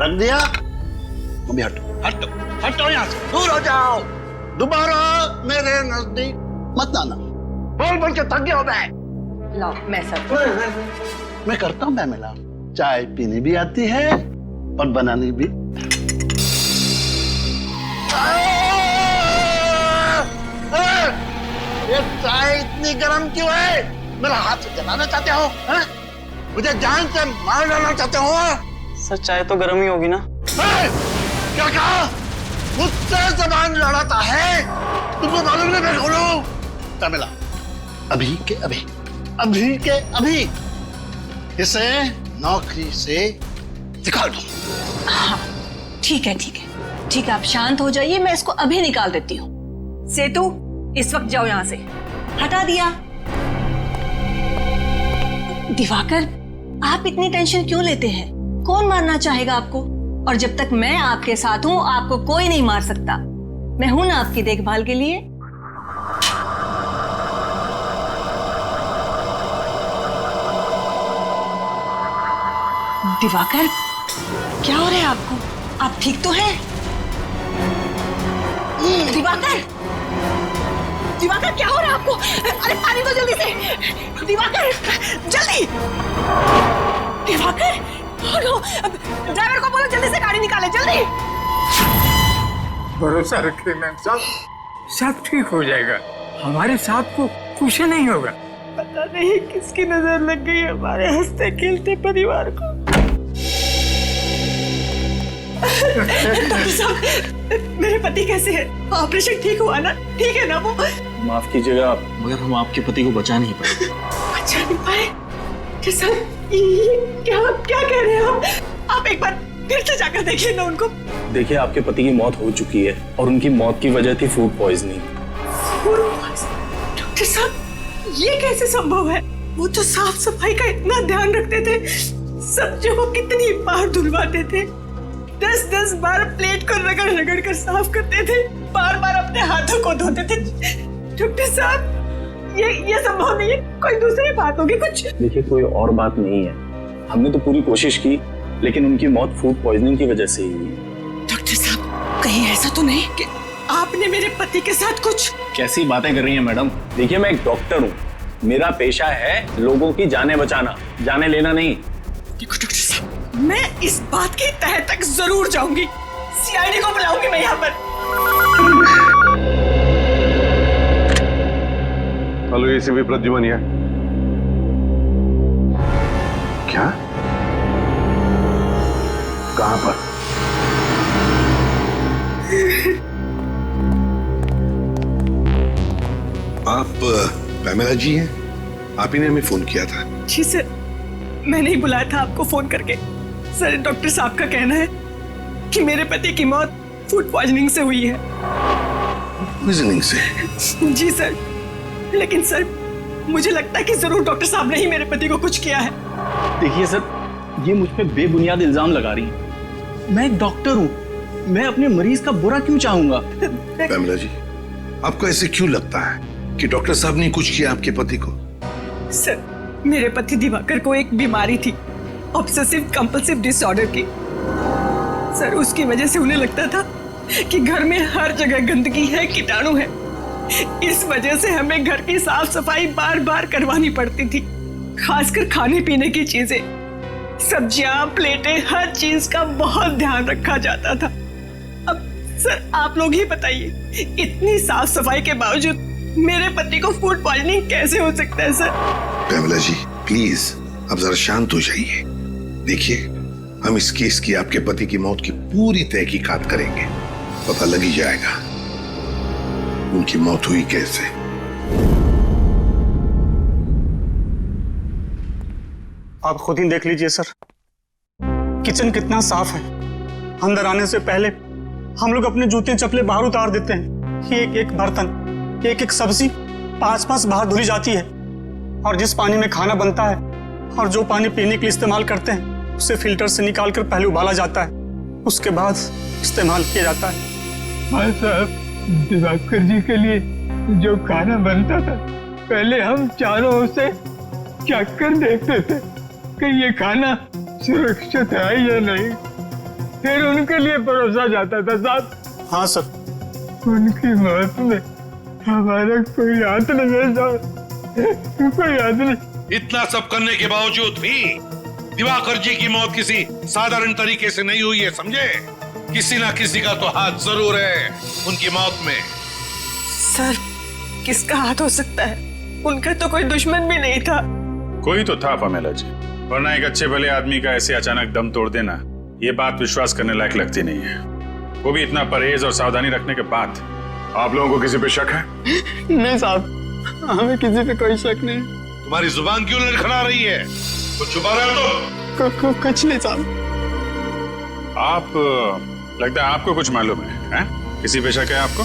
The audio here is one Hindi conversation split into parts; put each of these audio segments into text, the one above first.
रख दिया? अभी हटो हटो हटो, यहाँ से दूर हो जाओ। दोबारा मेरे नजदीक मत आना। बोल बोल के थक गया हो मैं। लाओ मैं सब मैं करता हूँ मैमिला। चाय पीनी भी आती है और बनानी भी। ये चाय इतनी गर्म क्यों है? मेरा हाथ से जलाना चाहते हो? मुझे जान से मार डालना चाहते हो? सर चाय तो गर्म ही होगी ना। क्या कहा? मुझसे जबान लड़ाता है? तुमको मालूम नहीं मैं कौन हूं? तमिला, अभी के अभी, अभी के अभी इसे नौकरी से निकाल दो। हाँ ठीक है ठीक है ठीक है, आप शांत हो जाइए, मैं इसको अभी निकाल देती हूँ। सेतु इस वक्त जाओ यहाँ से। हटा दिया। दिवाकर, आप इतनी टेंशन क्यों लेते हैं? कौन मारना चाहेगा आपको? और जब तक मैं आपके साथ हूं आपको कोई नहीं मार सकता। मैं हूं ना आपकी देखभाल के लिए। दिवाकर, क्या हो रहा है आपको? आप ठीक तो हैं? दिवाकर, दिवाकर क्या हो रहा है आपको? अरे पानी दो जल्दी से। दिवाकर जल्दी। दिवाकर, ड्राइवर को बोलो जल्दी से गाड़ी निकाले, जल्दी। भरोसा रखिए मैम साहब, सब ठीक हो जाएगा। हमारे साथ को कुछ नहीं होगा। पता नहीं किसकी नजर लग गई हमारे हंसते खेलते परिवार को। डॉक्टर साहब, मेरे पति कैसे हैं? ऑपरेशन ठीक हुआ ना? ठीक है ना वो? माफ कीजिएगा मगर हम आपके पति को बचा नहीं पाए। बचा नहीं पाए? क्या क्या कह रहे हैं आप एक बार फिर से जाकर देखिए ना उनको। देखिए आपके पति की मौत हो चुकी है और उनकी मौत की वजह थी फूड पॉइजनिंग। डॉक्टर साहब ये कैसे संभव है? वो तो साफ सफाई का इतना ध्यान रखते थे, सब्जियों को कितनी बार धुलवाते थे, 10-10 बार प्लेट को रगड़ रगड़ कर साफ करते थे, बार बार अपने हाथों को धोते थे। डॉक्टर साहब ये संभव नहीं है, कोई दूसरी बात होगी कुछ। देखिए कोई और बात नहीं है, हमने तो पूरी कोशिश की लेकिन उनकी मौत फूड पॉइजनिंग की वजह से ही हुई। डॉक्टर साहब कहीं ऐसा तो नहीं कि आपने मेरे पति के साथ कुछ? कैसी बातें कर रही हैं मैडम? देखिए मैं एक डॉक्टर हूँ, मेरा पेशा है लोगों की जानें बचाना, जाने लेना नहीं। देखो डॉक्टर साहब, मैं इस बात की तह तक जरूर जाऊंगी, सीआईडी को बुलाऊंगी मैं यहाँ पर। हेलो एसीपी प्रद्युमन है। क्या? कहां पर? आप पैमेला जी हैं? आप ही ने हमें फोन किया था। जी सर, मैंने ही बुलाया था आपको फोन करके। सर डॉक्टर साहब का कहना है कि मेरे पति की मौत फूड पॉइजनिंग से हुई है। पॉइजनिंग से? जी सर, लेकिन सर मुझे लगता है कि जरूर डॉक्टर साहब ने ही मेरे पति को कुछ किया है। देखिए सर, ये मुझ पे बेबुनियाद इल्जाम लगा रही है। मैं एक डॉक्टर हूँ, मैं अपने मरीज का बुरा क्यों चाहूंगा? पैमेला जी, आपको ऐसे क्यों लगता है कि डॉक्टर साहब ने कुछ किया आपके पति को? सर मेरे पति दिवाकर को एक बीमारी थी, ऑब्सेसिव कंपल्सिव डिसऑर्डर की। सर उसकी वजह से उन्हें लगता था कि घर में हर जगह गंदगी है, कीटाणु है। इस वजह से हमें घर की साफ सफाई बार बार करवानी पड़ती थी, खासकर खाने पीने की चीजें, सब्जियां, प्लेटें, हर चीज का बहुत ध्यान रखा जाता था। अब सर आप लोग ही बताइए, इतनी साफ सफाई के बावजूद मेरे पति को फूड पॉइजनिंग कैसे हो सकता है? सर पैमेला जी प्लीज अब जरा शांत हो जाइए। देखिए हम इस केस की, आपके पति की मौत की पूरी तहकीकात करेंगे, पता लग ही जाएगा उनकी मौत हुई कैसे। आप खुद ही देख लीजिए सर, किचन कितना साफ है। अंदर आने से पहले हम लोग अपने जूते चप्पलें बाहर उतार देते हैं। एक एक बर्तन, एक एक सब्जी 5-5 बार धुली जाती है। और जिस पानी में खाना बनता है और जो पानी पीने के लिए इस्तेमाल करते हैं उसे फिल्टर से निकालकर पहले उबाला जाता है, उसके बाद इस्तेमाल किया जाता है। भाई साहब, दिवाकर जी के लिए जो खाना बनता था, पहले हम चारों ओर से चख कर देखते थे कि ये खाना सुरक्षित है या नहीं। फिर उनके लिए परोसा जाता था साहब। हाँ सर। उनकी मौत में हमारा कोई हाथ नहीं है साहब, कोई हाथ नहीं। इतना सब करने के बावजूद भी दिवाकर जी की मौत किसी साधारण तरीके से नहीं हुई है, समझे? किसी ना किसी का तो हाथ जरूर है उनकी मौत में। सर, किसका हाथ हो सकता है? उनका तो कोई दुश्मन भी नहीं था। कोई तो था पमेला जी, वरना एक अच्छे भले आदमी का ऐसे अचानक दम तोड़ देना, ये बात विश्वास करने लायक लगती नहीं है, वो भी इतना परहेज और सावधानी रखने के बाद। आप लोगों को किसी पे शक है? नहीं साहब, हमें किसी पे कोई शक नहीं। तुम्हारी जुबान क्यों लड़खड़ा रही है? कुछ छुपा रहे हो तुम? कुछ नहीं साहब। आप लगता है आपको कुछ मालूम है? किसी पे शक है आपको?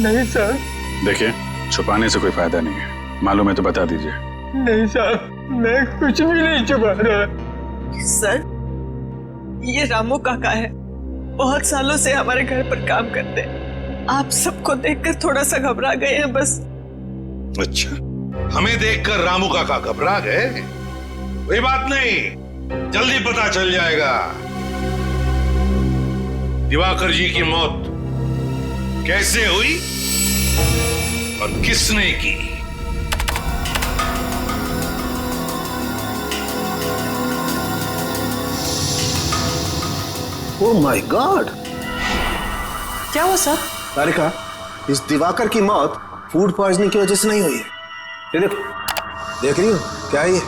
नहीं सर। देखिए, छुपाने से कोई फायदा नहीं है, मालूम है तो बता दीजिए। नहीं साहब, मैं कुछ भी नहीं छुपा रहा। सर, ये रामू काका है, बहुत सालों से हमारे घर पर काम करते हैं। आप सबको देखकर थोड़ा सा घबरा गए हैं बस। अच्छा, हमें देखकर रामू काका घबरा गए? कोई बात नहीं, जल्दी पता चल जाएगा दिवाकर जी की मौत कैसे हुई और किसने की। Oh my God! क्या हुआ सर? तारिका, इस दिवाकर की मौत फूड पॉइजनिंग की वजह से नहीं हुई है। ये देखो, देख रही हो क्या है ये?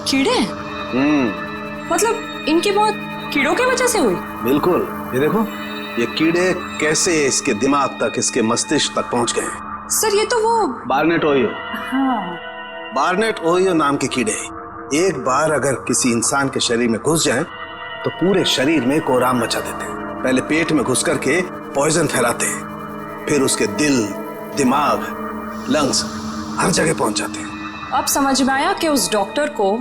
कीड़े? मतलब इनकी मौत कीड़ों की वजह से हुई? बिल्कुल, ये देखो, ये कीड़े कैसे इसके दिमाग तक, इसके मस्तिष्क तक पहुंच गए। सर ये तो वो बार्नेट ओहियो। हाँ। बार्नेट ओहियो नाम के कीड़े एक बार अगर किसी इंसान के शरीर में घुस जाएं, तो पूरे शरीर में कोहराम मचा देते हैं। पहले पेट में घुस करके पॉइजन फैलाते हैं, फिर उसके दिल, दिमाग, लंग्स हर जगह पहुंच जाते हैं। अब समझ में आया कि उस डॉक्टर को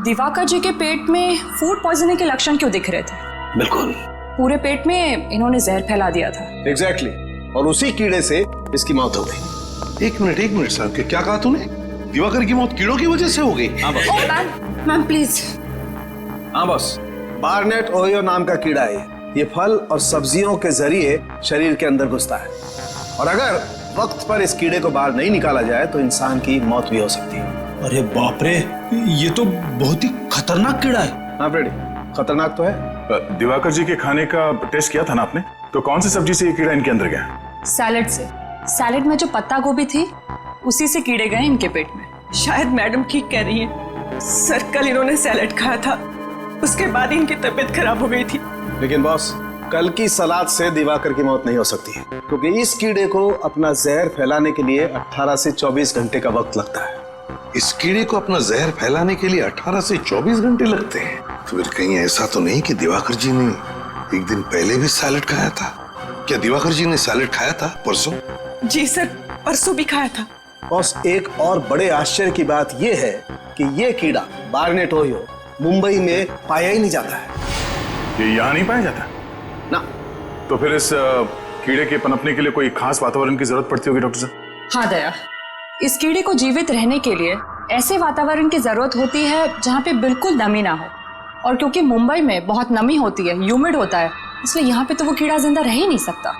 दिवाकर जी के पेट में फूड पॉइजनिंग के लक्षण क्यों दिख रहे थे। बिल्कुल, पूरे पेट में इन्होंने जहर फैला दिया था। एग्जैक्टली, और उसी कीड़े से इसकी मौत हो गई। एक मिनट साहब, क्या कहा तूने? दिवाकर की मौत कीड़ों की वजह से हो गई? हाँ बस। Ma'am please. हाँ बस, बार्नेट ओहियो नाम का कीड़ा है। ये फल और सब्जियों के जरिए शरीर के अंदर घुसता है, और अगर वक्त पर इस कीड़े को बाहर नहीं निकाला जाए तो इंसान की मौत भी हो सकती है। अरे बाप रे, ये तो बहुत ही खतरनाक कीड़ा है। हाँ फ्रेडी, खतरनाक तो है। दिवाकर जी के खाने का टेस्ट किया था ना आपने? तो कौन सी सब्जी से ये कीड़ा इनके अंदर गया? सैलेड से। सैलेड में जो पत्ता गोभी थी उसी से कीड़े गए इनके पेट में। शायद मैडम ठीक कह रही हैं। सर, कल इन्होंने सैलेड खाया था, उसके बाद ही इनकी तबीयत खराब हो गई थी। लेकिन बॉस, कल की सलाद से दिवाकर की मौत नहीं हो सकती है, क्योंकि इस कीड़े को अपना जहर फैलाने के लिए 18 से 24 घंटे का वक्त लगता है। इस कीड़े को अपना जहर फैलाने के लिए 18 से 24 घंटे लगते हैं? तो फिर कहीं ऐसा तो नहीं कि दिवाकर जी ने एक दिन पहले भी सैलेड खाया था? क्या दिवाकर जी ने सैलेड खाया था परसों? जी सर, परसों भी खाया था। बॉस, एक और बड़े आश्चर्य की बात यह है कि यह कीड़ा बार्नेट ओहियो मुंबई में पाया ही नहीं जाता है। ये यहाँ नहीं पाया जाता ना। तो फिर इस कीड़े के पनपने के लिए कोई खास वातावरण की जरूरत पड़ती होगी डॉक्टर साहब? हाँ दया, इस कीड़े को जीवित रहने के लिए ऐसे वातावरण की जरूरत होती है जहाँ पे बिल्कुल नमी ना हो, और क्योंकि मुंबई में बहुत नमी होती है, ह्यूमिड होता है, इसलिए यहाँ पे तो वो कीड़ा जिंदा रह ही नहीं सकता।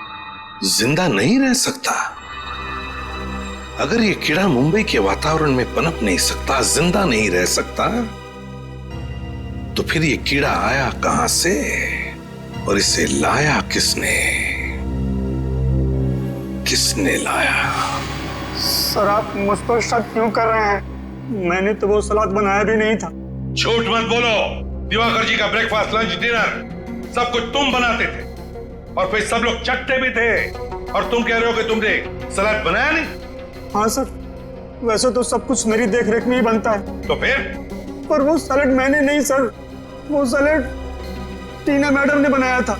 जिंदा नहीं रह सकता? अगर ये कीड़ा मुंबई के वातावरण में पनप नहीं सकता, जिंदा नहीं रह सकता, तो फिर ये कीड़ा आया कहां से और इसे लाया किसने? किसने लाया? सर आप मुझ पर शक क्यों कर रहे हैं? मैंने तो वो सलाद बनाया भी नहीं था। झूठ मत बोलो। दिवाकर जी का ब्रेकफास्ट, लंच, डिनर सब कुछ तुम बनाते थे, और फिर सब लोग चटते भी थे, और तुम कह रहे हो कि तुमने सलाद बनाया नहीं? हाँ सर, वैसे तो सब कुछ मेरी देखरेख में ही बनता है। तो फिर? पर वो सैलेड मैंने नहीं सर, वो सैलेड टीना मैडम ने बनाया था।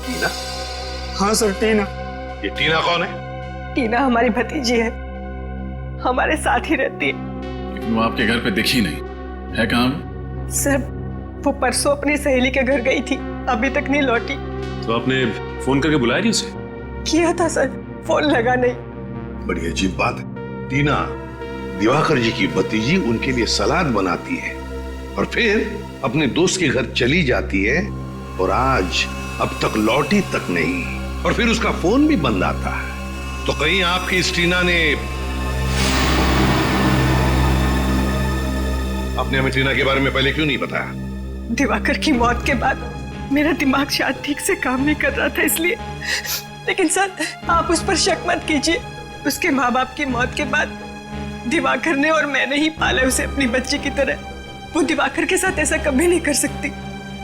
टीना? हाँ सर, टीना। ये टीना कौन है? टीना हमारी भतीजी है, हमारे साथ ही रहती है। लेकिन वो आपके घर पे दिखी नहीं है। कहाँ? सर, वो परसों अपनी सहेली के घर गई थी, अभी तक नहीं लौटी। तो आपने फोन करके बुलाया नहीं उसे? किया था सर, फोन लगा नहीं। बड़ी अजीब बात है। टीना दिवाकर जी की भतीजी उनके लिए सलाद बनाती है और फिर अपने दोस्त के घर चली जाती है और आज अब तक लौटी तक नहीं, और फिर उसका फोन भी बंद आता है। तो कहीं आपकी इस टीना ने अपने हमें टीना के बारे में पहले क्यों नहीं बताया? दिवाकर की मौत के बाद मेरा दिमाग शायद ठीक से काम नहीं कर रहा था, इसलिए। लेकिन सर, आप उस पर शक मत कीजिए। उसके माँ बाप की मौत के बाद दिवाकर ने और मैंने ही पाला उसे अपनी बच्ची की तरह। वो दिवाकर के साथ ऐसा कभी नहीं कर सकती।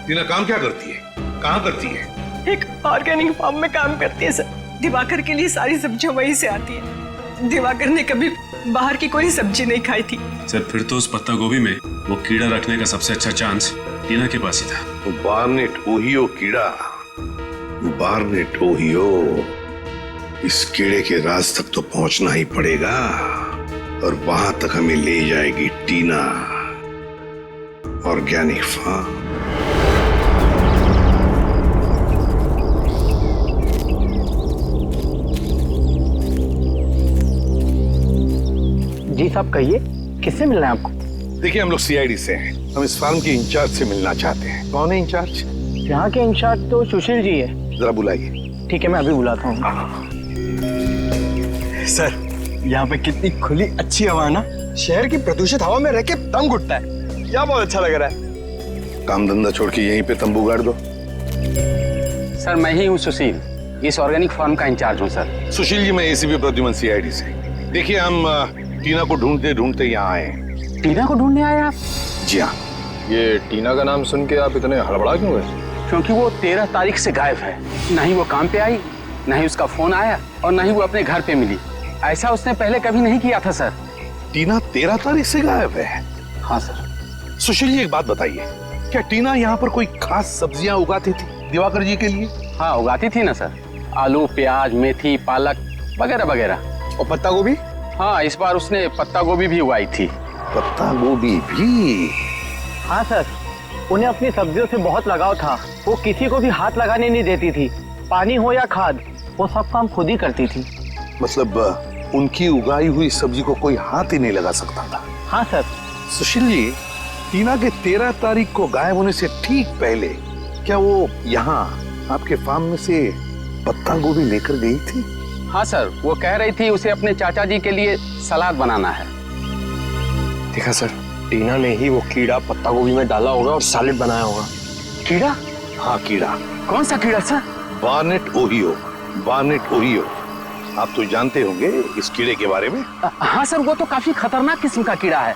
टीना काम क्या करती है, कहाँ करती है? एक ऑर्गेनिक फार्म में काम करती है सर। दिवाकर के लिए सारी सब्जियां वहीं से आती है। दिवाकर ने कभी बाहर की कोई सब्जी नहीं खाई थी। सर, फिर तो उस पत्ता गोभी में वो कीड़ा रखने का सबसे अच्छा चांस टीना के पास ही था। वो बार्नेट ओहियो कीड़ा, बार्नेट ओहियो, इस कीड़े के राज तक तो पहुंचना ही पड़ेगा, और वहां तक हमें ले जाएगी टीना, ऑर्गेनिक फार्म। जी साहब, कहिए किससे मिलना है आपको? देखिए, हम लोग सीआईडी से हैं। हम इस फार्म के इंचार्ज से मिलना चाहते हैं। कौन है इंचार्ज? यहाँ के इंचार्ज तो सुशील जी है। जरा बुलाइए। ठीक है, मैं अभी बुलाता हूँ। सर, यहाँ पे कितनी खुली अच्छी हवा है ना। शहर की प्रदूषित हवा में रह के दम घुटता है। क्या बहुत अच्छा लग रहा है। काम धंधा छोड़ के यहीं पे तंबू गाड़ दो। सर, मैं ही हूँ सुशील, इस ऑर्गेनिक फार्म का इंचार्ज हूँ सर। सुशील जी, मैं एसीपी प्रद्युमन सीआईडी से। देखिए, हम टीना को ढूंढते ढूंढते यहाँ आए। टीना को ढूंढने आए आप? जी हाँ। ये टीना का नाम सुन के आप इतने हड़बड़ा क्यों गए? क्योंकि वो 13 तारीख से गायब है। न ही वो काम पे आई, न ही उसका फोन आया, और न ही वो अपने घर पे मिली। ऐसा उसने पहले कभी नहीं किया था सर। टीना 13 तारीख से गायब है? हाँ सर। सुशील जी, एक बात बताइए, क्या टीना यहाँ पर कोई खास सब्जियां उगाती थी दिवाकर जी के लिए? हाँ, उगाती थी ना सर। आलू, प्याज, मेथी, पालक वगैरह वगैरह। और पत्ता गोभी? हाँ, इस बार उसने पत्ता गोभी भी उगाई थी। पत्ता गोभी भी? हाँ सर, उन्हें अपनी सब्जियों से बहुत लगाव था। वो किसी को भी हाथ लगाने नहीं देती थी। पानी हो या खाद, वो सब काम खुद ही करती थी। मतलब उनकी उगाई हुई सब्जी को कोई हाथ ही नहीं लगा सकता था? हाँ सर। सुशील जी, टीना के 13 तारीख को गायब होने से ठीक पहले क्या वो यहाँ आपके फार्म में से पत्ता गोभी लेकर गई थी? हाँ सर, वो कह रही थी उसे अपने चाचा जी के लिए सलाद बनाना है। देखा सर, टीना ने ही वो कीड़ा पत्ता गोभी में डाला होगा और सैलेड बनाया होगा। कीड़ा? हाँ, कीड़ा। कौन सा कीड़ा sir? Barnett Ohio. Barnett Ohio, आप तो जानते होंगे इस कीड़े के बारे में। हाँ सर, वो तो काफी खतरनाक किस्म का कीड़ा है।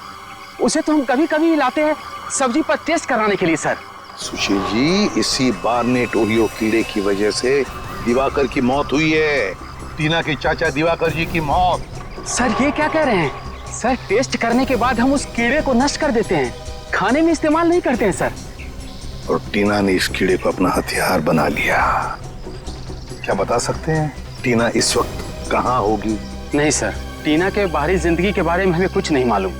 उसे तो हम कभी कभी लाते हैं सब्जी पर टेस्ट कराने के लिए सर। सुशील जी, इसी बार्नेट ओहियो कीड़े की वजह से दिवाकर की मौत हुई है। टीना के चाचा दिवाकर जी की मौत। सर, ये क्या कह रहे हैं? सर, टेस्ट करने के बाद हम उस कीड़े को नष्ट कर देते हैं, खाने में इस्तेमाल नहीं करते हैं सर। और टीना ने इस कीड़े को अपना हथियार बना लिया। क्या बता सकते हैं टीना इस वक्त कहाँ होगी? नहीं सर, टीना के बाहरी जिंदगी के बारे में हमें कुछ नहीं मालूम।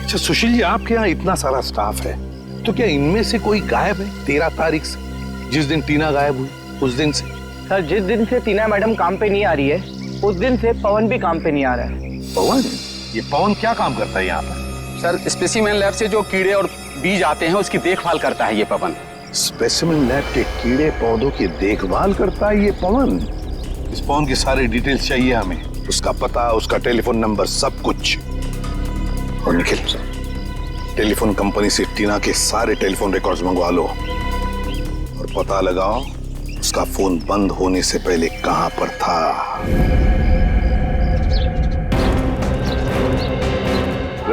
अच्छा सुशील जी, आपके यहाँ इतना सारा स्टाफ है, तो क्या इनमें से कोई गायब है 13 तारीख से, जिस दिन टीना गायब हुई उस दिन से? सर, जिस दिन से टीना मैडम काम पे नहीं आ रही है, उस दिन से पवन भी काम पे नहीं आ रहा है। पवन? ये पवन क्या काम करता है यहाँ पर? सर, स्पेसिमेन लैब से जो कीड़े और बीज आते हैं उसकी देखभाल करता है ये पवन। स्पेसिमेन लैब के कीड़े पौधों की देखभाल करता है ये पवन? इस पवन की सारी डिटेल्स चाहिए हमें, उसका पता, उसका टेलीफोन नंबर, सब कुछ। और निखिल, टेलीफोन कंपनी से टीना के सारे टेलीफोन रिकॉर्ड्स मंगवा लो और पता लगाओ उसका फोन बंद होने से पहले कहां पर था।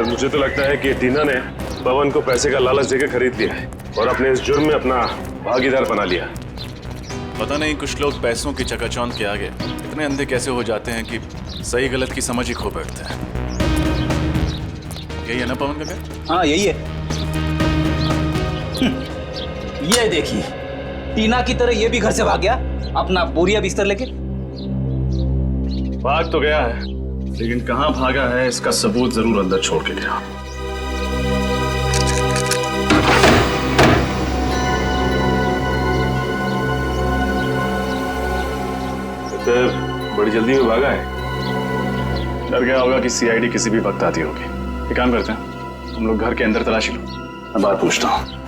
मुझे तो लगता है कि टीना ने पवन को पैसे का लालच देकर खरीद लिया है और अपने इस जुर्म में अपना भागीदार बना लिया। पता नहीं कुछ लोग पैसों की चकाचौंध के आगे इतने अंधे कैसे हो जाते हैं कि सही गलत की समझ ही खो बैठते हैं। यही है ना पवन का घर? हाँ, यही है। ये देखिए, टीना की तरह ये भी घर से भाग गया अपना बोरिया बिस्तर लेके। भाग तो गया है, लेकिन कहां भागा है इसका सबूत जरूर अंदर छोड़ के गया। फिर बड़ी जल्दी में भागा है, डर गया होगा कि सीआईडी किसी भी वक्त आती होगी। एक काम करते हैं, हम लोग घर के अंदर तलाशी लो, मैं बात पूछता हूँ।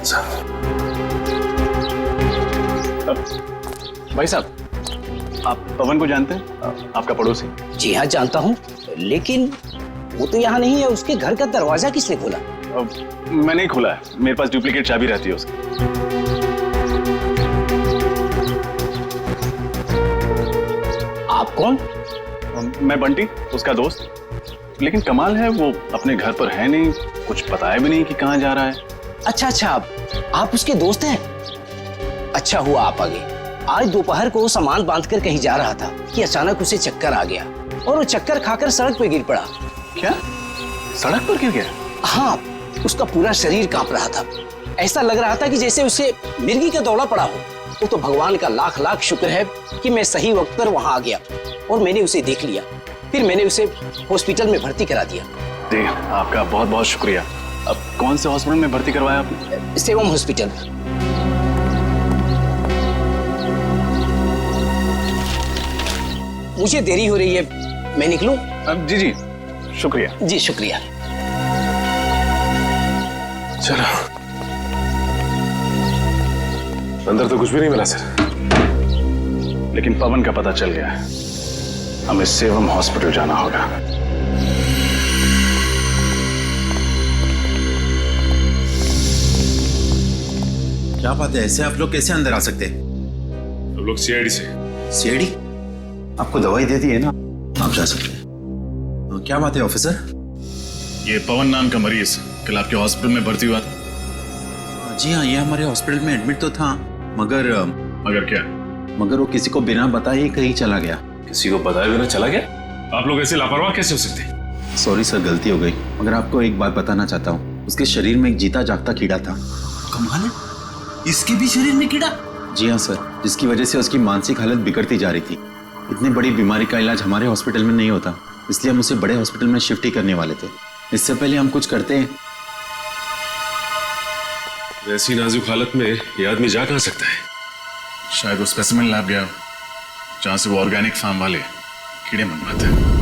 भाई साहब, आप पवन को जानते हैं? आपका पड़ोसी। जी हाँ जानता हूँ, लेकिन वो तो यहाँ नहीं है। उसके घर का दरवाजा किसने खोला? मैंने ही खोला है, मेरे पास डुप्लीकेट चाबी रहती है उसकी। आप कौन? मैं बंटी, उसका दोस्त। लेकिन कमाल है, वो अपने घर पर है नहीं, कुछ बताया भी नहीं कि कहाँ जा रहा है। अच्छा, आप उसके दोस्त हैं? अच्छा हुआ आप आ गए। आज दोपहर को सामान बांधकर कहीं जा रहा था कि अचानक उसे चक्कर आ गया और वो चक्कर खाकर सड़क पे गिर पड़ा। क्या? सड़क पर गिर गया? हाँ, उसका पूरा शरीर कांप रहा था। ऐसा लग रहा था कि जैसे उसे मिर्गी का दौरा पड़ा हो। वो तो भगवान का लाख लाख शुक्र है कि मैं सही वक्त पर वहां आ गया और मैंने उसे देख लिया। फिर मैंने उसे हॉस्पिटल में भर्ती करा दिया। जी, आपका बहुत बहुत शुक्रिया। अब कौन से हॉस्पिटल में भर्ती करवाया आपने? सेवम हॉस्पिटल। मुझे देरी हो रही है, मैं निकलूं? जी जी, शुक्रिया। जी शुक्रिया। चलो, अंदर तो कुछ भी नहीं मिला सर। लेकिन पवन का पता चल गया है, हमें सेवम हॉस्पिटल जाना होगा। क्या बात है, ऐसे आप लोग कैसे अंदर आ सकते हैं? हम लोग सीआईडी से। सीआईडी? आपको दवाई दे दी है ना, आप जा सकते हैं। तो क्या बात है ऑफिसर? ये पवन नाम का मरीज कल आपके हॉस्पिटल में भर्ती हुआ था। जी हाँ, ये हमारे हॉस्पिटल में एडमिट तो था, मगर क्या? मगर वो किसी को बिना बताए ही कहीं चला गया। किसी को बताए बिना चला गया? आप लोग ऐसे लापरवाह कैसे हो सकते हैं? सॉरी सर, गलती हो गई। मगर आपको एक बात बताना चाहता हूँ, उसके शरीर में एक जीता जागता कीड़ा था। कमाल है, इसके भी शरीर में कीड़ा? जी हाँ सर, जिसकी वजह से उसकी मानसिक हालत बिगड़ती जा रही थी। इतनी बड़ी बीमारी का इलाज हमारे हॉस्पिटल में नहीं होता, इसलिए हम उसे बड़े हॉस्पिटल में शिफ्ट ही करने वाले थे। इससे पहले हम कुछ करते हैं। ऐसी नाजुक हालत में ये आदमी जा कहाँ सकता है? शायद वो स्पेसिमेन लैब गया, जहां से वो ऑर्गेनिक फार्म वाले कीड़े मंगवाते हैं।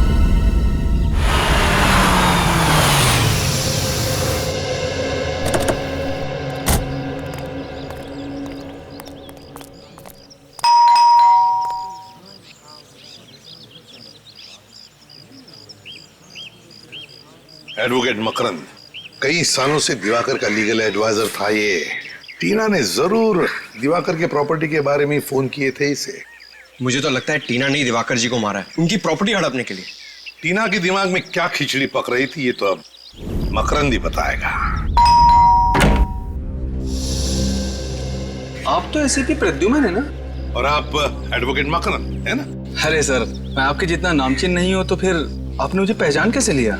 एडवोकेट मकरंद, कई सालों से दिवाकर का लीगल एडवाइजर था ये। टीना ने जरूर दिवाकर के प्रॉपर्टी के बारे में फोन किए थे इसे। मुझे तो लगता है टीना ने दिवाकर जी को मारा है, उनकी प्रॉपर्टी हड़पने के लिए। टीना के दिमाग में क्या खिचड़ी पक रही थी, ये तो अब मकरंद ही बताएगा। आप तो एसीपी प्रद्युमन है ना? और आप एडवोकेट मकरंद है ना? अरे सर, मैं आपके जितना नामचीन नहीं हूं, तो फिर आपने मुझे पहचान कैसे लिया?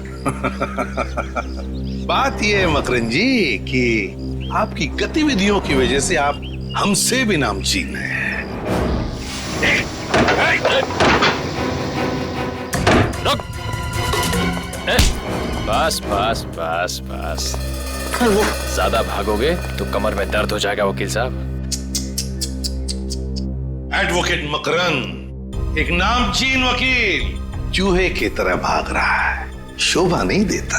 बात यह है मकरंद जी कि आपकी गतिविधियों की वजह से आप हमसे भी नामचीन हैं। बस बस बस बस, ज्यादा भागोगे तो कमर में दर्द हो जाएगा वकील साहब। एडवोकेट मकरंद एक नामचीन वकील चूहे की तरह भाग रहा है, शोभा नहीं देता।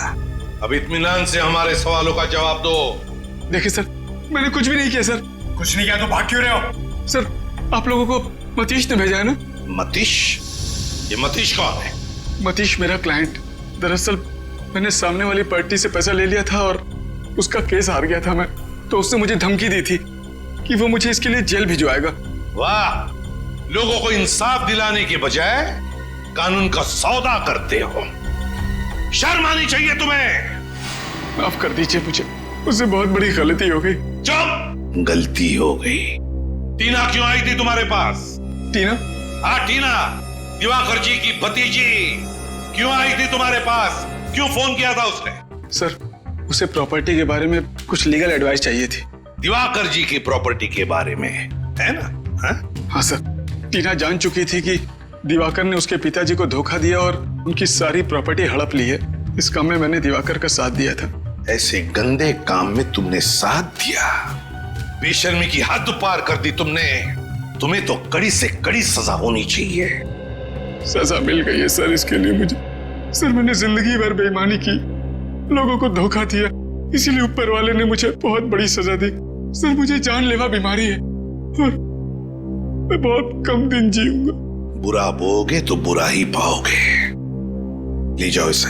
अब इत्मीनान से हमारे सवालों का जवाब दो। देखिए सर, मैंने कुछ भी नहीं किया सर। कुछ नहीं किया तो भाग क्यों रहे हो? सर, आप लोगों को मतीश ने भेजा है ना? मतीश? ये मतीश कौन है? मतीश मेरा क्लाइंट। दरअसल मैंने सामने वाली पार्टी से पैसा ले लिया था और उसका केस हार गया था मैं, तो उसने मुझे धमकी दी थी कि वो मुझे इसके लिए जेल भिजवाएगा। वाह, लोगों को इंसाफ दिलाने के बजाय कानून का सौदा करते हो। शर्म आनी चाहिए तुम्हें। माफ कर दीजिए मुझे, उससे बहुत बड़ी गलती हो गई। चुप! गलती हो गई। टीना क्यों आई थी तुम्हारे पास? टीना? हाँ टीना, दिवाकर जी की भतीजी क्यों आई थी तुम्हारे पास? क्यों फोन किया था उसने? सर, उसे प्रॉपर्टी के बारे में कुछ लीगल एडवाइस चाहिए थी। दिवाकर जी की प्रॉपर्टी के बारे में, है ना? हाँ सर, टीना जान चुकी थी कि दिवाकर ने उसके पिताजी को धोखा दिया और उनकी सारी प्रॉपर्टी हड़प ली है। इस काम में मैंने दिवाकर का साथ दिया था। ऐसे गंदे काम में तुमने साथ दिया, बेशर्मी की हद पार कर दी तुमने। तुम्हें तो कड़ी से कड़ी सजा होनी चाहिए। सजा मिल गई है सर इसके लिए मुझे। सर, मैंने जिंदगी भर बेईमानी की, लोगों को धोखा दिया, इसीलिए ऊपर वाले ने मुझे बहुत बड़ी सजा दी। सर, मुझे जानलेवा बीमारी है मैं बहुत कम दिन जीऊंगा। बुरा बोगे तो बुरा ही पाओगे। ले जाओ इसे।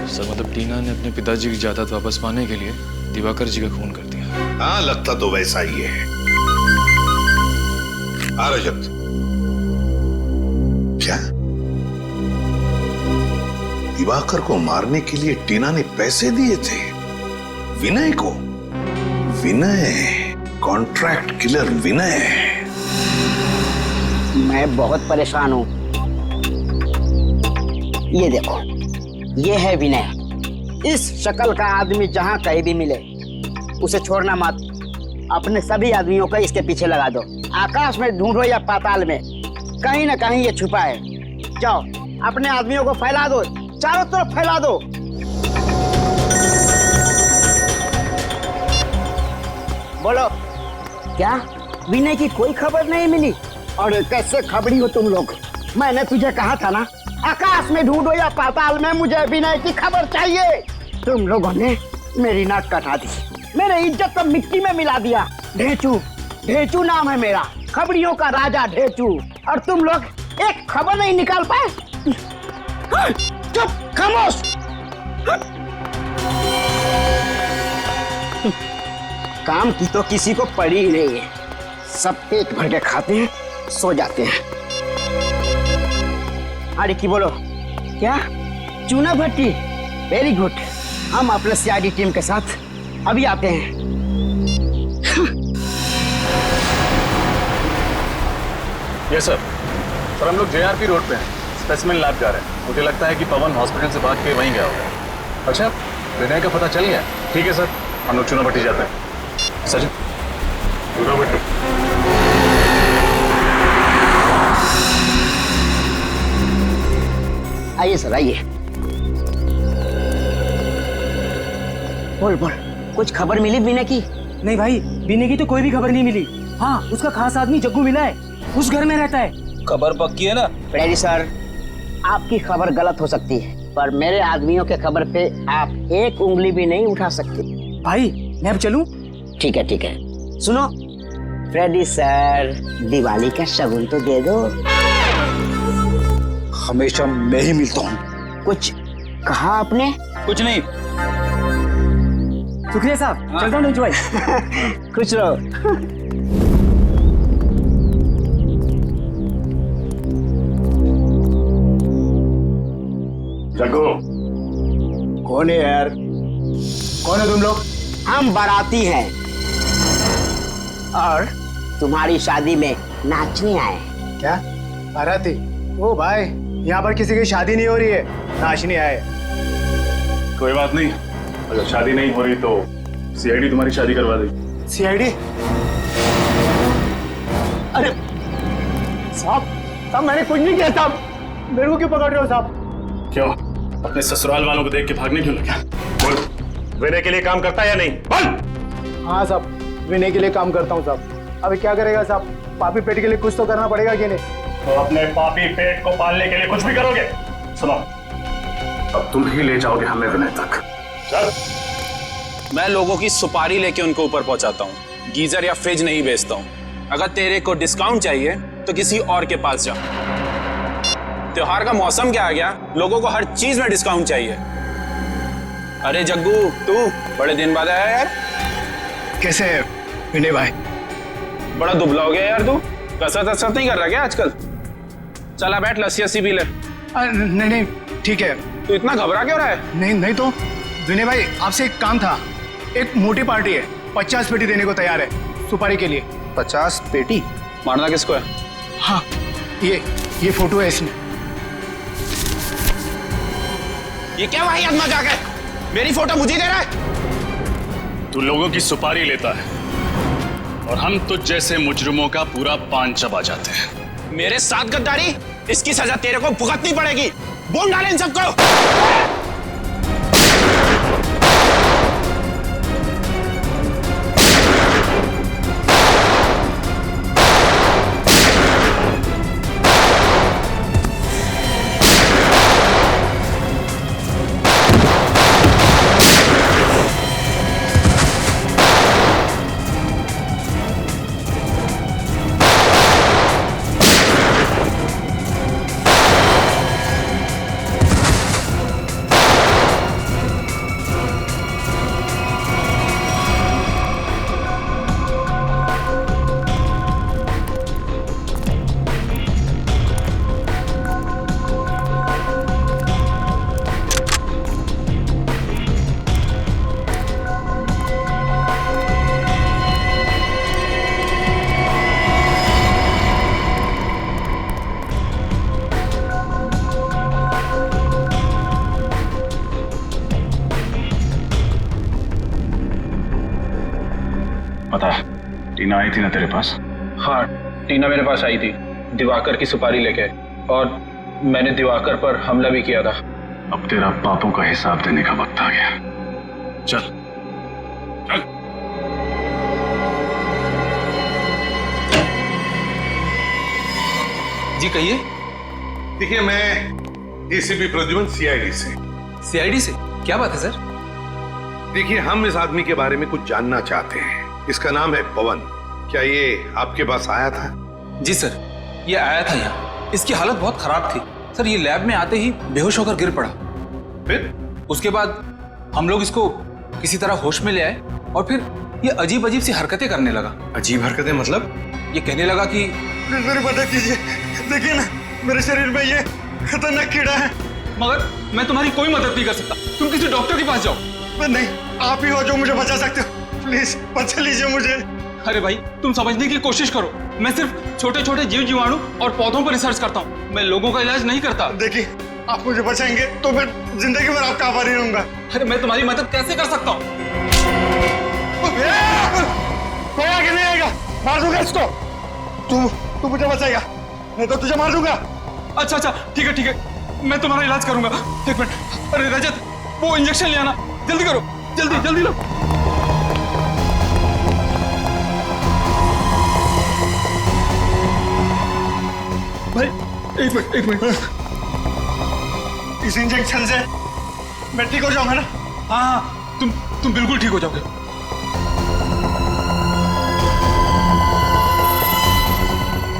सर मतलब टीना ने अपने पिताजी की जायदाद वापस पाने के लिए दिवाकर जी का खून कर दिया। हाँ, लगता तो वैसा ही है। आ रजत, क्या दिवाकर को मारने के लिए टीना ने पैसे दिए थे विनय को? विनय, कॉन्ट्रैक्ट किलर विनय। मैं बहुत परेशान हूं। ये देखो, ये है विनय। इस शक्ल का आदमी जहां कहीं भी मिले उसे छोड़ना मत। अपने सभी आदमियों को इसके पीछे लगा दो। आकाश में ढूंढो या पाताल में, कहीं ना कहीं ये छुपा है। जाओ, अपने आदमियों को फैला दो, चारों तरफ फैला दो। बोलो, क्या विनय की कोई खबर नहीं मिली? और कैसे खबरी हो तुम लोग? मैंने तुझे कहा था ना, आकाश में ढूंढो या पाताल में, मुझे विनय की खबर चाहिए। तुम लोगों ने मेरी नाक कटा दी, मेरे इज्जत को मिट्टी में मिला दिया। ढेचू, ढेचू नाम है मेरा, खबरियों का राजा ढेचू। और तुम लोग एक खबर नहीं निकाल पाए। चुप, खामोश। काम की तो किसी को पड़ी ही नहीं है। सब पेट भर के खाते हैं, सो जाते हैं। अरे की बोलो, क्या चूना भट्टी? Very good. हम अपने सीआईडी टीम के साथ अभी आते हैं। Yes sir. सर हम लोग जेआरपी रोड पे हैं, स्पेसिमेन लैब जा रहे हैं। मुझे लगता है कि पवन हॉस्पिटल से भाग के वहीं गया होगा। अच्छा, विनय का पता चल गया? ठीक है सर, हम लोग चूना भट्टी जाते हैं। सचिन, चूना भट्टी। आइए सर, आइए। बोल बोल, कुछ खबर मिली विनय की? नहीं भाई, विनय की तो कोई भी खबर नहीं मिली। हाँ, उसका खास आदमी जग्गू मिला है, उस घर में रहता है। खबर पक्की है ना? फ्रेडी सर, आपकी खबर गलत हो सकती है, पर मेरे आदमियों के खबर पे आप एक उंगली भी नहीं उठा सकते। भाई, मैं अब चलूं? ठीक है, ठीक है। सुनो फ्रेडी सर, दिवाली का शगुन तो दे दो। हमेशा मैं ही मिलता हूँ। कुछ कहा आपने? कुछ नहीं। शुक्रिया साहब, चलता हूँ भाई। खुश रहो। जग्गू, कौन है यार? कौन है तुम लोग? हम बाराती हैं और तुम्हारी शादी में नाचने आए। क्या बाराती? ओ भाई, यहाँ पर किसी की शादी नहीं हो रही है, नाचने आए। कोई बात नहीं, अगर शादी नहीं हो रही तो सीआईडी तुम्हारी शादी करवा देगी। सीआईडी? अरे साहब, साहब मैंने कुछ नहीं किया साहब, मेरे को क्यों पकड़ रहे हो साहब? क्यों, अपने ससुराल वालों को देख के भागने क्यों लगा? बोल, विनय के लिए काम करता है या नहीं? बोल। हाँ साहब, विनय के लिए काम करता हूँ साहब। अभी क्या करेगा साहब, पापी पेट के लिए कुछ तो करना पड़ेगा कि नहीं? तो अपने पापी पेट को पालने के लिए कुछ भी करोगे? सुनो, अब तुम ही ले जाओगे हमें विनय तक। चल। मैं लोगों की सुपारी लेके उनको ऊपर पहुंचाता हूँ, गीजर या फ्रिज नहीं बेचता हूँ। अगर तेरे को डिस्काउंट चाहिए तो किसी और के पास जा। त्योहार का मौसम क्या आ गया, लोगों को हर चीज में डिस्काउंट चाहिए। अरे जग्गू, तू बड़े दिन बाद आया यार। कैसे है विनय भाई? बड़ा दुबला हो गया यार तू, कसरत नहीं कर रहा क्या आजकल? चला बैठ, लस्सी पी ले। नहीं नहीं ठीक है। तू इतना घबरा क्यों रहा है? नहीं तो विनय भाई, आपसे एक काम था। एक मोटी पार्टी है, 50 पेटी देने को तैयार है सुपारी के लिए। 50 पेटी? मारना किसको है? हाँ, ये फोटो है इसमें। ये क्या वाहियात मजाक है? मेरी फोटो मुझे दे रहा है? तू लोगों की सुपारी लेता है और हम तुझ जैसे मुजरिमों का पूरा पान चबा जाते हैं। मेरे साथ गद्दारी, इसकी सजा तेरे को भुगतनी पड़ेगी। बोल डाले इन सबको। बता, टीना आई थी ना तेरे पास? हाँ, टीना मेरे पास आई थी दिवाकर की सुपारी लेके, और मैंने दिवाकर पर हमला भी किया था। अब तेरा पापों का हिसाब देने का वक्त आ गया। चल चल। जी कहिए। देखिए, मैं एसीपी प्रद्युमन, सीआईडी से। सीआईडी से? क्या बात है सर? देखिए, हम इस आदमी के बारे में कुछ जानना चाहते हैं। इसका नाम है पवन। क्या ये आपके पास आया था? जी सर, ये आया था यहाँ। इसकी हालत बहुत खराब थी सर। ये लैब में आते ही बेहोश होकर गिर पड़ा। फिर उसके बाद हम लोग इसको किसी तरह होश में ले आए, और फिर ये अजीब अजीब सी हरकतें करने लगा। अजीब हरकतें मतलब? ये कहने लगा कि मेरी मदद कीजिए, देखिए ना मेरे शरीर में ये खतरनाक कीड़ा है। मगर मैं तुम्हारी कोई मदद नहीं कर सकता, तुम किसी डॉक्टर के पास जाओ। नहीं, आप ही हो जो मुझे बचा सकते हो। प्लीज बचा लीजिए मुझे। अरे भाई, तुम समझने की कोशिश करो। मैं सिर्फ छोटे छोटे जीव जीवाणु और पौधों पर रिसर्च करता हूँ। मैं लोगों का इलाज नहीं करता। देखिए, आप मुझे बचाएंगे तो फिर जिंदगी भर आपका आभारी रहूंगा। अरे मैं तुम्हारी मदद कैसे कर सकता हूँ? कोई आगे नहीं आएगा, मार दूंगा इसको। तू मुझे बचाएगा, नहीं तो तुझे मार दूंगा। अच्छा अच्छा, ठीक है ठीक है, मैं तुम्हारा इलाज करूंगा। एक मिनट। अरे रजत, वो इंजेक्शन ले आना, जल्दी करो, जल्दी जल्दी लो। भाई एक मिनट। इस इंजेक्शन से मैं ठीक हो जाऊंगा ना? हाँ, तुम बिल्कुल ठीक हो जाओगे।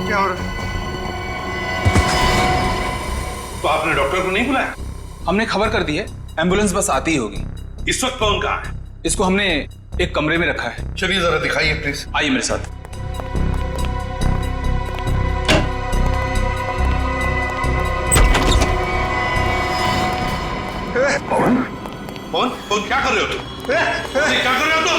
क्या हो रहा है? तो आपने डॉक्टर को नहीं बुलाया? हमने खबर कर दी है, एम्बुलेंस बस आती ही होगी। इस वक्त कौन कहाँ है? इसको हमने एक कमरे में रखा है। चलिए जरा दिखाइए प्लीज। आइए मेरे साथ। पवन, पवन, पवन क्या कर रहे हो तुम? क्या कर रहे हो तुम?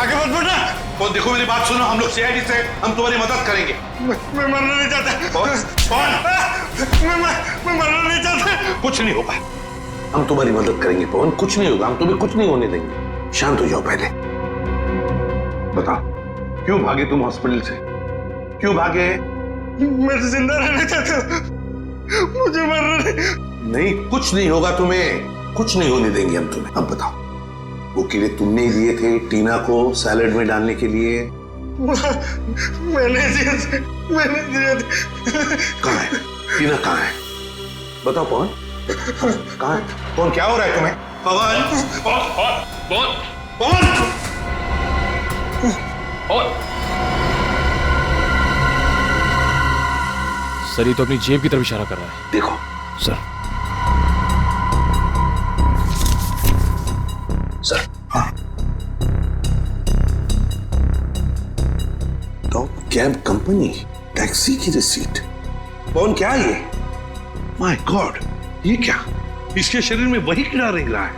आगे मत बढ़ना। पवन देखो, मेरी बात सुनो। हम लोग सीआईडी से, हम तुम्हारी मदद करेंगे। मैं मरना नहीं चाहता। पवन, मैं मरना नहीं चाहता। कुछ नहीं होगा। हम तुम्हारी मदद करेंगे पवन, कुछ नहीं होगा। हम तुम्हें कुछ नहीं होने देंगे। शांत हो जाओ पहले। बताओ, क्यों भागे तुम हॉस्पिटल से? क्यों भागे? मैं जिंदा रहना चाहता हूं, मुझे मरना नहीं, कुछ नहीं होगा तुम्हें, कुछ नहीं होने देंगे हम तुम्हें। अब बताओ, वो कीड़े तुमने ही दिए थे टीना को सैलेड में डालने के लिए? मैंने दिए थे। कहाँ है टीना? कहाँ है? बताओ पवन, कहाँ है? पवन, क्या हो रहा है तुम्हें? पवन, पवन, पवन, पवन, और सर, ये तो अपनी जेब की तरफ इशारा कर रहा है। देखो सर। सर, हाँ, टॉप कैब कंपनी, टैक्सी की रिसीट। पवन, क्या ये? माय गॉड, ये क्या? इसके शरीर में वही कीड़ा रेंग रहा है।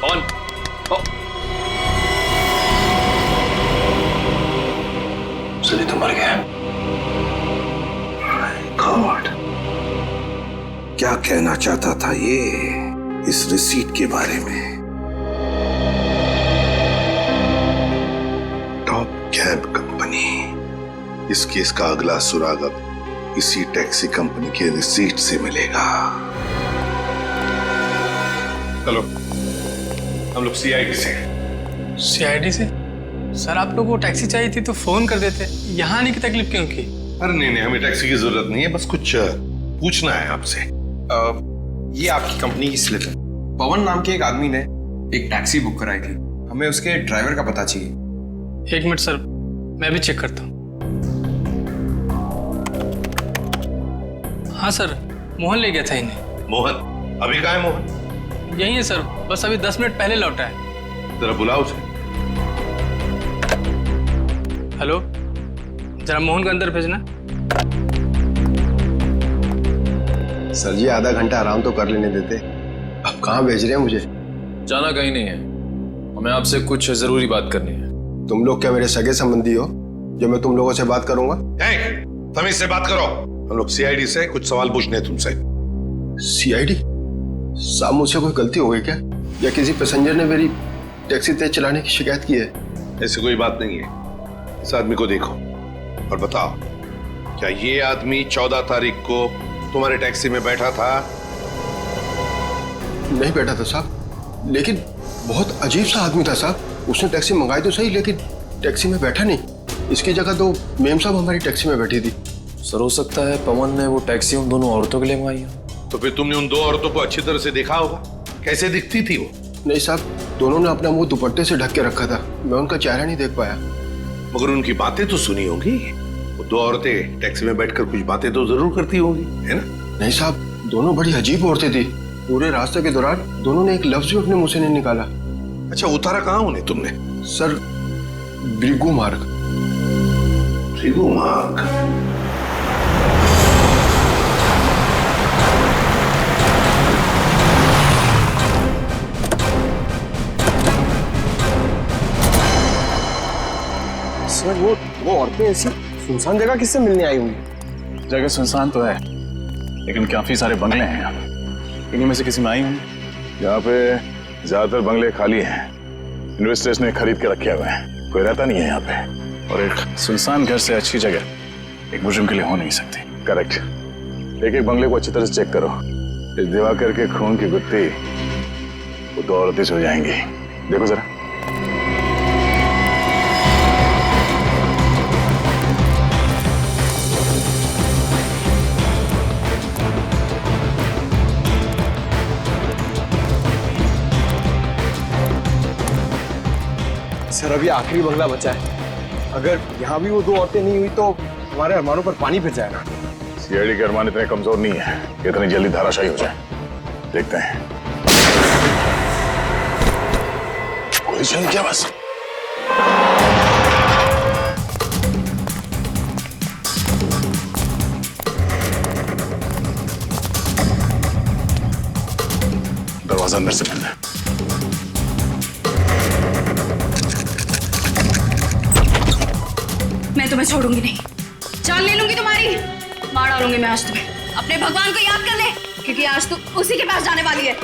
पवन, सनी तो मर गया। माय गॉड, क्या कहना चाहता था ये इस रिसीट के बारे में? Top cab company. इस केस का अगला सुराग अब इसी टैक्सी कंपनी के रिसीट से मिलेगा। चलो, हम लोग सीआईडी से। सीआईडी से? सर, आप लोगों को टैक्सी चाहिए थी तो फोन कर देते, यहाँ आने की तकलीफ क्यों की? अरे नहीं नहीं, हमें टैक्सी की जरूरत नहीं है, बस कुछ पूछना है आपसे। ये आपकी कंपनी की स्लिप है। पवन नाम के एक आदमी ने एक टैक्सी बुक कराई थी, हमें उसके ड्राइवर का पता चाहिए। एक मिनट सर, मैं भी चेक करता हूँ। हाँ सर, मोहन ले गया था इन्हें। मोहन? अभी कहाँ है मोहन? यही है सर, बस अभी 10 मिनट पहले लौटा है। जरा बुलाओ उसे। हेलो, जरा मोहन को अंदर भेजना। सर जी, आधा घंटा आराम तो कर लेने देते। अब कहाँ भेज रहे हैं मुझे? जाना कहीं नहीं है, हमें आपसे कुछ जरूरी बात करनी है। तुम लोग क्या मेरे सगे संबंधी हो जो मैं तुम लोगों से बात करूंगा? तमीज से बात करो। हम लोग सीआईडी से कुछ सवाल पूछने हैं तुमसे। सीआईडी? साहब, मुझसे कोई गलती हो गई क्या, या किसी पैसेंजर ने मेरी टैक्सी तेज चलाने की शिकायत की है। ऐसी कोई बात नहीं है। इस आदमी को देखो और बताओ, क्या ये आदमी 14 तारीख को तुम्हारे टैक्सी में बैठा था? नहीं बैठा था साहब, लेकिन बहुत अजीब सा आदमी था साहब। उसने टैक्सी मंगाई तो सही, लेकिन टैक्सी में बैठा नहीं। इसकी जगह तो मेम साहब हमारी टैक्सी में बैठी थी। सर हो सकता है पवन ने वो टैक्सी उन दोनों औरतों के लिए मंगाई हो। तो फिर तुमने उन 2 औरतों को अच्छी तरह से देखा होगा, कैसे दिखती थी वो? नहीं साहब, दोनों ने अपना मुंह दुपट्टे से ढक के रखा था, मैं उनका चेहरा नहीं देख पाया। मगर उनकी बातें तो सुनी होंगी। वो 2 औरतें टैक्सी में बैठकर कुछ बातें तो जरूर करती होंगी, है ना? नहीं साहब, दोनों बड़ी अजीब औरतें थी। पूरे रास्ते के दौरान दोनों ने एक लफ्ज भी अपने मुंह से नहीं निकाला। अच्छा, उतारा कहाँ उन्हें तुमने? सर, ब्रिगू मार्ग। ब्रिगू मार्ग? सर वो औरतें ऐसी सुनसान जगह किससे मिलने आई होंगी? जगह सुनसान तो है, लेकिन काफी सारे बंगले हैं यहाँ। इन्हीं में से किसी में आई होंगी। यहाँ पे ज्यादातर बंगले खाली हैं। इन्वेस्टर्स ने खरीद के रखे हुए हैं, कोई रहता नहीं है यहाँ पे। और एक सुनसान घर से अच्छी जगह एक मुजरिम के लिए हो नहीं सकती। करेक्ट। एक एक बंगले को अच्छी तरह से चेक करो। इस दिवाकर के खून की गुत्थी वो 2 औरतें हो जाएंगी। देखो जरा। सर, अभी आखिरी बंगला बचा है। अगर यहाँ भी वो 2 औरतें नहीं हुई तो हमारे अरमानों पर पानी फिर जाएगा। सीआईडी के अरमान इतने कमजोर नहीं है कि इतनी जल्दी धाराशायी हो जाए। देखते हैं। गोली चली क्या बस? दरवाजा अंदर से बंद है। मैं तुम्हें छोड़ूंगी नहीं, जान ले लूंगी तुम्हारी, मार डालूंगी मैं आज तुम्हें। अपने भगवान को याद कर ले, क्योंकि आज तू उसी के पास जाने वाली है।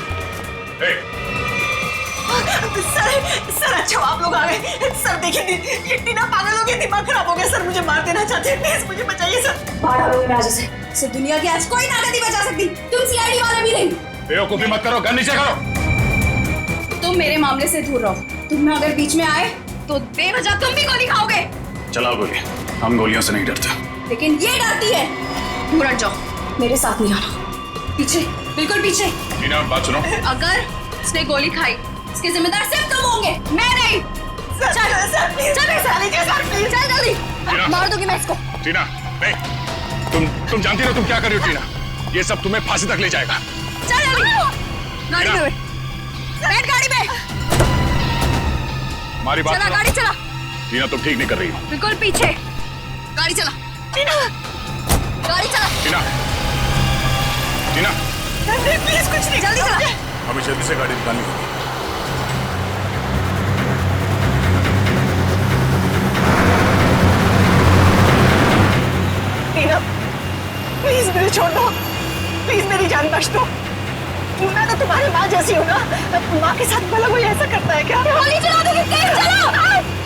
सर अच्छा आप लोग आ गए। सर देखिए, ये टीना पागल हो गई, दिमाग खराब हो गया। सर मुझे मार देना चाहते हैं, प्लीज मुझे बचाइए सर। मार डालूंगी मैं आज उसे दुनिया की आज कोई ताकत नहीं बचा सकती, तुम सीआईडी वाले भी नहीं। बेवकूफी मत करो, गन नीचे करो। तुम मेरे मामले से दूर रहो। तुम अगर बीच में आए तो बेवजह तुम भी गोली खाओगे। चलाओ गोली, हम गोलियों से नहीं डरते। लेकिन ये डरती है। दूर हट जाओ, मेरे साथ नहीं आना। पीछे, बिल्कुल पीछे। टीना, बात सुनो। अगर उसने गोली खाई, इसके जिम्मेदार सिर्फ तुम होंगे, मैं नहीं। चल चल जल्दी, मार दूंगी मैं इसको। टीना, नहीं, तुम जानती हो तुम क्या कर रही हो टीना? ये सब तुम्हें फांसी तक ले जाएगा। चल जल्दी, गाड़ी में बैठ, गाड़ी में। हमारी बात चला, गाड़ी चला। टीना, तुम ठीक नहीं कर रही हो। बिल्कुल पीछे, गाड़ी चला। टीना, गाड़ी चला। टीना, टीना, प्लीज कुछ नहीं, जल्दी चला। हमें जल्दी से गाड़ी निकालनी होगी। टीना, प्लीज मुझे छोड़ दो, प्लीज मेरी जान बख्श दो। मैं तो तुम्हारी माँ जैसी हूँ ना, माँ के साथ भला कोई ऐसा करता है क्या? गोली चला दोगे, तेज चलो।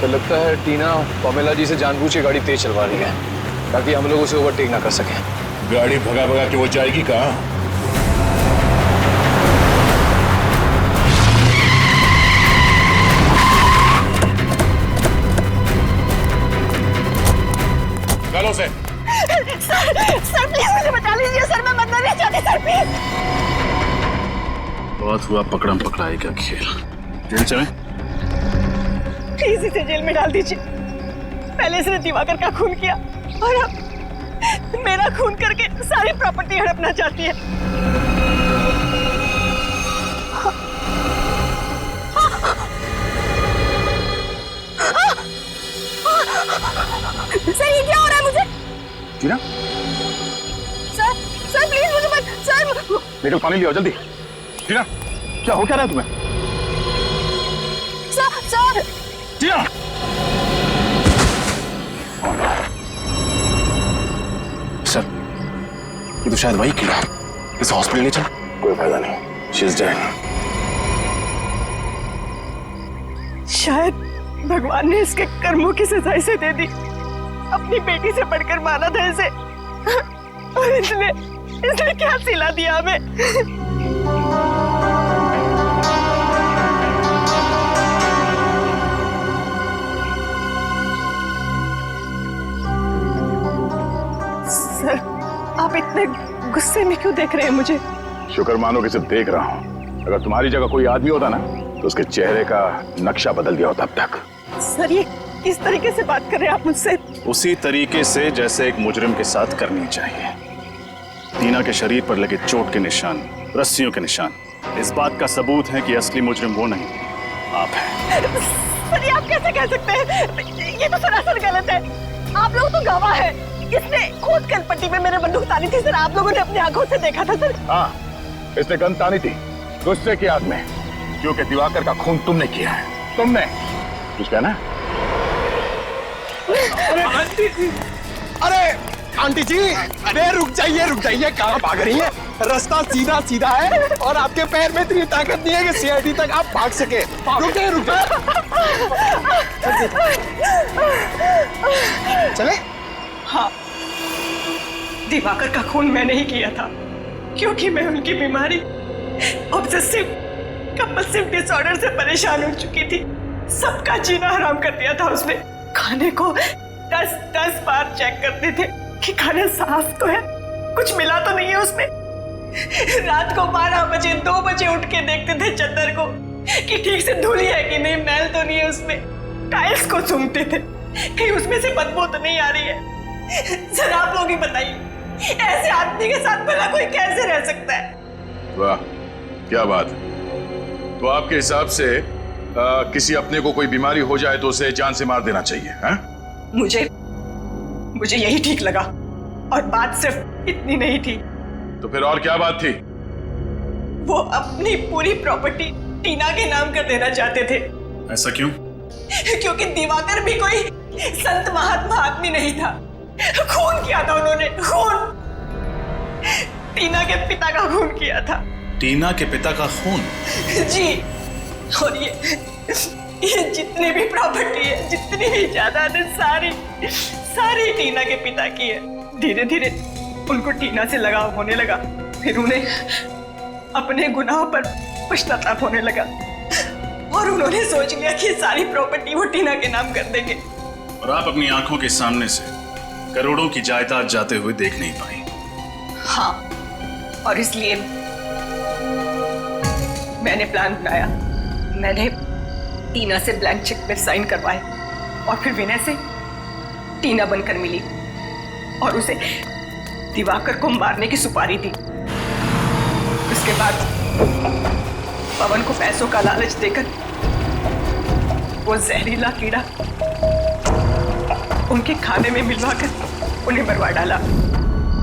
तो लगता है टीना पमेला जी से जानबूझ के गाड़ी तेज चलवा रही है ताकि हम लोग उसे ओवरटेक ना कर सके। गाड़ी भगा भगा के वो जाएगी कहाँ? निकालो से। सर प्लीज मुझे बचा लीजिए सर, मैं मरना नहीं चाहती सर, प्लीज। बहुत हुआ पकड़म पकड़ाई का खेल। जेल चले? प्लीज इसे जेल में डाल दीजिए। पहले इसने दिवाकर का खून किया और अब मेरा खून करके सारी प्रॉपर्टी हड़पना चाहती है। सर ये क्या हो रहा है मुझे? टीना, सर प्लीज मुझे मत। सर निकल, पानी लियो जल्दी। टीना, क्या हो क्या रहा है तुम्हें? सर टीना, सर ये तो शायद वही किया। इसे हॉस्पिटल ले चल। कोई फायदा नहीं, शी इज डेड। शायद भगवान ने इसके कर्मों की सजा इसे दे दी। अपनी बेटी से बढ़कर माना था इसे, और इसने क्या सिला दिया हमें। सर, आप इतने गुस्से में क्यों देख रहे हैं मुझे? शुक्र मानो कि सिर्फ देख रहा हूँ। अगर तुम्हारी जगह कोई आदमी होता ना तो उसके चेहरे का नक्शा बदल दिया होता अब तक। सर, ये किस तरीके से बात कर रहे हैं आप मुझसे? उसी तरीके से जैसे एक मुजरिम के साथ करनी चाहिए। टीना के शरीर पर लगे चोट के निशान, रस्सियों के निशान, इस बात का सबूत है कि असली मुजरिम वो नहीं, आप हैं। सर, ये आप कैसे कह सकते हैं? ये तो सरासर गलत है। आप लोग तो गवाह हैं। इसने खुद कनपट्टी में मेरे बंदूक तानी थी सर, आप लोगों ने अपनी आंखों से देखा था सर। हाँ, इसने गन तानी थी गुस्से की आग में, क्योंकि दिवाकर का खून तुमने किया है। तुमने कुछ कहना? अरे आंटी जी, अरे रुक जाइए, कहाँ भाग रही हैं? रास्ता सीधा सीधा है और आपके पैर में इतनी ताकत नहीं है कि सीआईडी तक आप भाग सके। रुक जाइए। चले? हाँ, दिवाकर का खून मैंने ही किया था, क्योंकि मैं उनकी बीमारी ऑब्सेसिव कंपल्सिव डिसऑर्डर से परेशान हो चुकी थी। सबका जीना हराम कर दिया था उसने। खाने को 10 बार चेक करते थे कि खाना साफ तो है, कुछ मिला तो नहीं है उसमें। रात को 12 बजे 2 बजे उठ के देखते थे चद्दर को कि ठीक से धुली है कि नहीं, मैल तो नहीं है उसमें। टाइल्स को सूंघते थे कहीं उसमें से बदबू तो नहीं आ रही है। सर, आप लोग ही बताइए, ऐसे आदमी के साथ भला कोई कैसे रह सकता है? वाह, क्या बात है। तो आपके हिसाब से किसी अपने को कोई बीमारी हो जाए तो उसे जान से मार देना चाहिए, हैं? मुझे यही ठीक लगा, और बात सिर्फ इतनी नहीं थी। तो फिर और क्या बात थी? वो अपनी पूरी प्रॉपर्टी टीना के नाम कर देना चाहते थे। ऐसा क्यों? क्योंकि दिवाकर भी कोई संत महात्मा आदमी नहीं था। खून किया था उन्होंने, खून। टीना के पिता का खून किया था। टीना के पिता का खून? जी, और ये जितनी भी प्रॉपर्टी है, जितनी भी जायदाद है, सारी टीना के पिता की है। धीरे धीरे उनको टीना से लगाव होने लगा, फिर उन्हें अपने गुनाहों पर पश्चाताप होने लगा, और उन्होंने सोच लिया कि सारी प्रॉपर्टी वो टीना के नाम कर देंगे। और आप अपनी आंखों के सामने से करोड़ों की जायदाद जाते हुए देख नहीं पाई। हाँ, और इसलिए मैंने प्लान बनाया। मैंने टीना से ब्लैंक चेक पे साइन करवाए, और फिर विनय से टीना बनकर मिली और उसे दिवाकर को मारने की सुपारी दी। उसके बाद पवन को पैसों का लालच देकर वो जहरीला कीड़ा उनके खाने में मिलवाकर उन्हें मरवा डाला।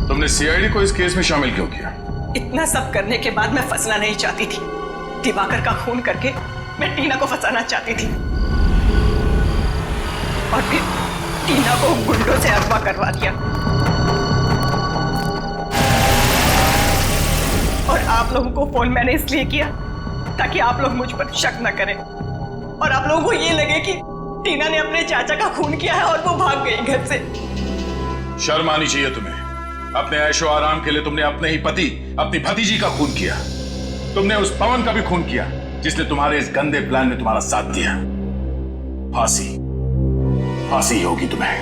तुमने सीआईडी को इस केस में शामिल क्यों किया? इतना सब करने के बाद मैं फंसना नहीं चाहती थी। दिवाकर का खून करके मैं टीना को फंसाना चाहती थी, और फिर टीना को गुंडों से अगवा करवा दिया। और आप लोगों को फोन मैंने इसलिए किया ताकि आप लोग मुझ पर शक न करें, और आप लोगों को ये लगे कि टीना ने अपने चाचा का खून किया है और वो भाग गई घर से। शर्म आनी चाहिए तुम्हें। अपने ऐशो आराम के लिए तुमने अपने ही पति, अपनी भतीजी का खून किया। तुमने उस पवन का भी खून किया जिसने तुम्हारे इस गंदे प्लान में तुम्हारा साथ दिया। फांसी होगी तुम्हें।